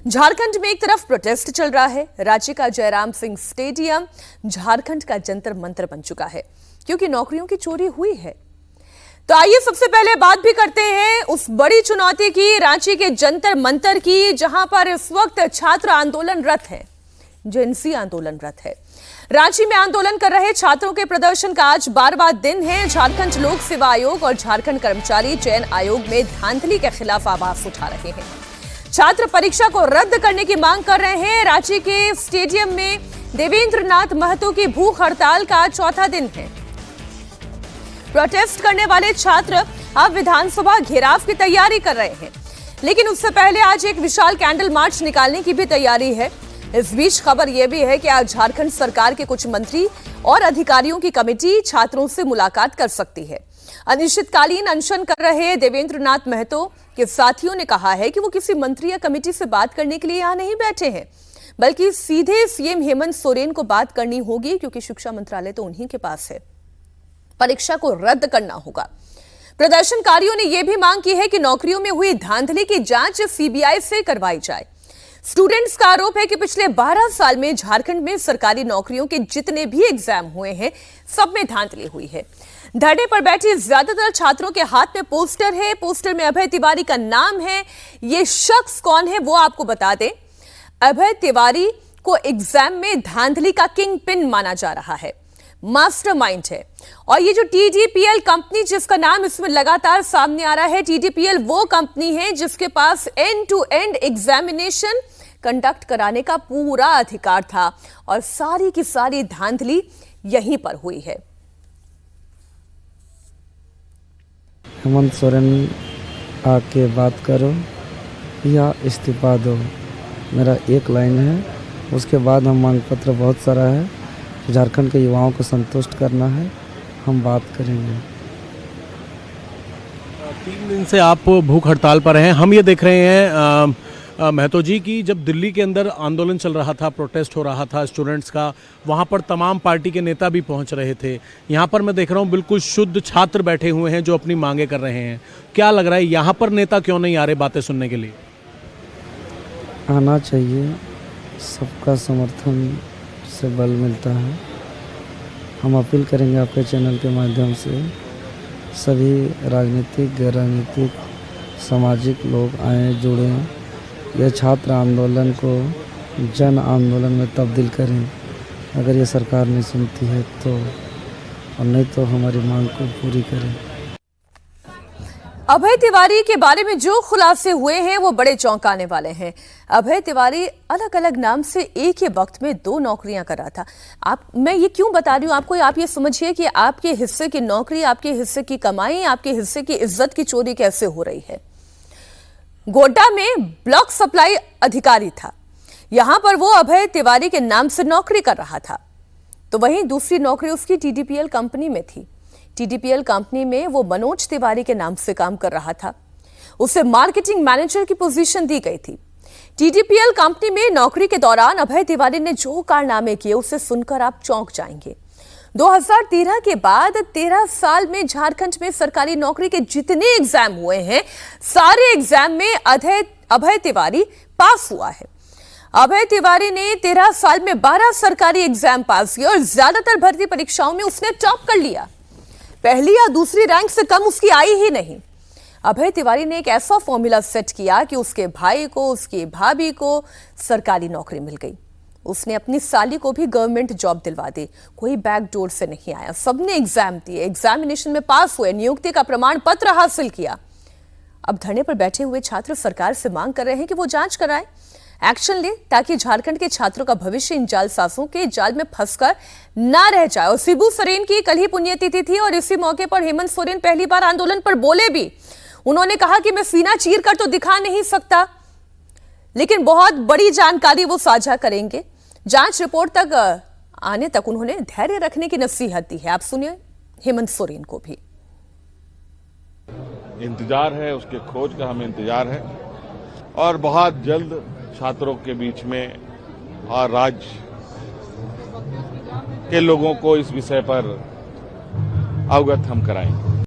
झारखंड में एक तरफ प्रोटेस्ट चल रहा है। रांची का जयराम सिंह स्टेडियम झारखंड का जंतर मंतर बन चुका है क्योंकि नौकरियों की चोरी हुई है। तो आइए सबसे पहले बात भी करते हैं उस बड़ी चुनौती की, रांची के जंतर मंतर की, जहां पर इस वक्त छात्र आंदोलनरत है, जेएनसी आंदोलनरत है। रांची में आंदोलन कर रहे छात्रों के प्रदर्शन का आज 12वां दिन है। झारखंड लोक सेवा आयोग और झारखंड कर्मचारी चयन आयोग में धांधली के खिलाफ आवाज उठा रहे हैं। छात्र परीक्षा को रद्द करने की मांग कर रहे हैं। रांची के स्टेडियम में देवेंद्र नाथ महतो की भूख हड़ताल का चौथा दिन है। प्रोटेस्ट करने वाले छात्र अब विधानसभा घेराव की तैयारी कर रहे हैं, लेकिन उससे पहले आज एक विशाल कैंडल मार्च निकालने की भी तैयारी है। इस बीच खबर यह भी है कि आज झारखंड सरकार के कुछ मंत्री और अधिकारियों की कमेटी छात्रों से मुलाकात कर सकती है। अनिश्चितकालीन अनशन कर रहे देवेंद्र नाथ महतो के साथियों ने कहा है कि वो किसी मंत्री या कमेटी से बात करने के लिए यहां नहीं बैठे हैं, बल्कि सीधे सीएम हेमंत सोरेन को बात करनी होगी, क्योंकि शिक्षा मंत्रालय तो उन्हीं के पास है। परीक्षा को रद्द करना होगा। प्रदर्शनकारियों ने यह भी मांग की है कि नौकरियों में हुई धांधली की जांच सीबीआई से करवाई जाए। स्टूडेंट्स का आरोप है कि पिछले 12 साल में झारखंड में सरकारी नौकरियों के जितने भी एग्जाम हुए हैं, सब में धांधली हुई है। धरने पर बैठे ज्यादातर छात्रों के हाथ में पोस्टर है। पोस्टर में अभय तिवारी का नाम है। ये शख्स कौन है वो आपको बता दें। अभय तिवारी को एग्जाम में धांधली का किंग पिन माना जा रहा है, मास्टरमाइंड है। और ये जो टीडीपीएल कंपनी जिसका नाम इसमें लगातार सामने आ रहा है, टीडीपीएल वो कंपनी है जिसके पास end to end examination conduct कराने का पूरा अधिकार था, और सारी की सारी धांधली यहीं पर हुई है। हेमंत सोरेन आके बात करो या इस्तीफा दो, मेरा एक लाइन है। उसके बाद हम मांग पत्र बहुत सारा है, झारखंड के युवाओं को संतुष्ट करना है, हम बात करेंगे। 3 दिन से आप भूख हड़ताल पर हैं। हम ये देख रहे हैं महतो जी की जब दिल्ली के अंदर आंदोलन चल रहा था, प्रोटेस्ट हो रहा था स्टूडेंट्स का, वहाँ पर तमाम पार्टी के नेता भी पहुँच रहे थे। यहाँ पर मैं देख रहा हूँ बिल्कुल शुद्ध छात्र बैठे हुए हैं जो अपनी मांगे कर रहे हैं। क्या लग रहा है यहाँ पर नेता क्यों नहीं आ रहे बातें सुनने के लिए? आना चाहिए, सबका समर्थन से बल मिलता है। हम अपील करेंगे आपके चैनल के माध्यम से, सभी राजनीतिक, गैर राजनीतिक, सामाजिक लोग आए, जुड़े, यह छात्र आंदोलन को जन आंदोलन में तब्दील करें। अगर ये सरकार नहीं सुनती है तो, और नहीं तो हमारी मांग को पूरी करें। अभय तिवारी के बारे में जो खुलासे हुए हैं वो बड़े चौंकाने वाले हैं। अभय तिवारी अलग अलग नाम से एक ही वक्त में 2 नौकरियां कर रहा था। मैं ये क्यों बता रही हूं आपको, आप ये समझिए कि आपके हिस्से की नौकरी, आपके हिस्से की कमाई, आपके हिस्से की इज्जत की चोरी कैसे हो रही है। गोड्डा में ब्लॉक सप्लाई अधिकारी था, यहां पर वो अभय तिवारी के नाम से नौकरी कर रहा था। तो वहीं दूसरी नौकरी उसकी टीडीपीएल कंपनी में थी। टीडीपीएल कंपनी में वो मनोज तिवारी के नाम से काम कर रहा था। उसे मार्केटिंग मैनेजर की पोजीशन दी गई थी। टीडीपीएल कंपनी में नौकरी के दौरान अभय तिवारी ने जो कारनामे किए उसे सुनकर आप चौंक जाएंगे। 2013 के बाद 13 साल में झारखंड में सरकारी नौकरी के जितने एग्जाम हुए हैं, सारे एग्जाम में अभय तिवारी पास हुआ है। अभय तिवारी ने 13 साल में 12 सरकारी एग्जाम पास किए और ज्यादातर भर्ती परीक्षाओं में उसने टॉप कर लिया। पहली या दूसरी रैंक से कम उसकी आई ही नहीं। अभय तिवारी ने एक ऐसा फॉर्मूला सेट किया कि उसके भाई को, उसकी भाभी को सरकारी नौकरी मिल गई। उसने अपनी साली को भी गवर्नमेंट जॉब दिलवा दी। कोई बैकडोर से नहीं आया, सबने एग्जाम दिए, एग्जामिनेशन में पास हुए, नियुक्ति का प्रमाण पत्र हासिल किया। अब धरने पर बैठे हुए छात्र सरकार से मांग कर रहे हैं कि वो जांच कराए, एक्शन ले, ताकि झारखंड के छात्रों का भविष्य इन जालसाजों के जाल में फंसकर ना रह जाए। और शिबू सोरेन की कल ही पुण्यतिथि थी और इसी मौके पर हेमंत सोरेन पहली बार आंदोलन पर बोले भी। उन्होंने कहा कि मैं सीना चीर कर तो दिखा नहीं सकता, लेकिन बहुत बड़ी जानकारी वो साझा करेंगे। जांच रिपोर्ट तक आने तक उन्होंने धैर्य रखने की नसीहत दी है। आप सुनिए हेमंत सोरेन को भी। इंतजार है, उसके खोज का हमें इंतजार है, और बहुत जल्द छात्रों के बीच में और राज्य के लोगों को इस विषय पर अवगत हम कराएंगे।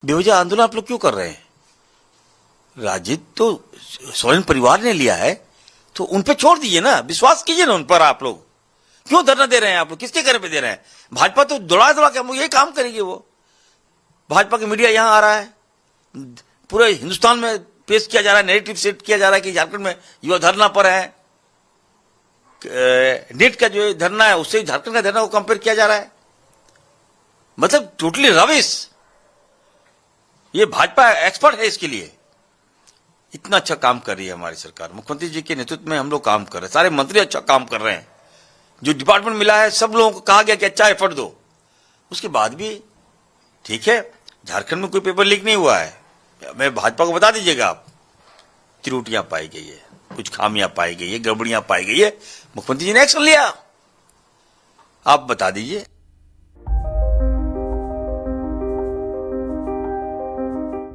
बेवजह आंदोलन आप लोग क्यों कर रहे हैं? राजद तो सोरेन परिवार ने लिया है, तो उन पे छोड़ दीजिए ना, विश्वास कीजिए ना उन पर। आप लोग क्यों धरना दे रहे हैं? आप लोग किसके घर पे दे रहे हैं? भाजपा तो दौड़ा दौड़ा के हम लोग यही काम करेगी। वो भाजपा की मीडिया यहां आ रहा है, पूरे हिंदुस्तान में पेश किया जा रहा है, नैरेटिव सेट किया जा रहा है कि झारखंड में युवा धरना पर है। नीट का जो धरना है उससे झारखंड का धरना को कंपेयर किया जा रहा है। मतलब टोटली रविश। ये भाजपा एक्सपर्ट है इसके लिए। इतना अच्छा काम कर रही है हमारी सरकार, मुख्यमंत्री जी के नेतृत्व में हम लोग काम कर रहे हैं, सारे मंत्री अच्छा काम कर रहे हैं। जो डिपार्टमेंट मिला है सब लोगों को कहा गया कि अच्छा एफर्ट दो, उसके बाद भी ठीक है। झारखंड में कोई पेपर लीक नहीं हुआ है। मैं भाजपा को बता दीजिएगा, आप त्रुटियां पाई गई है, कुछ खामियां पाई गई है, गड़बड़ियां पाई गई है, मुख्यमंत्री जी ने एक्शन लिया, आप बता दीजिए।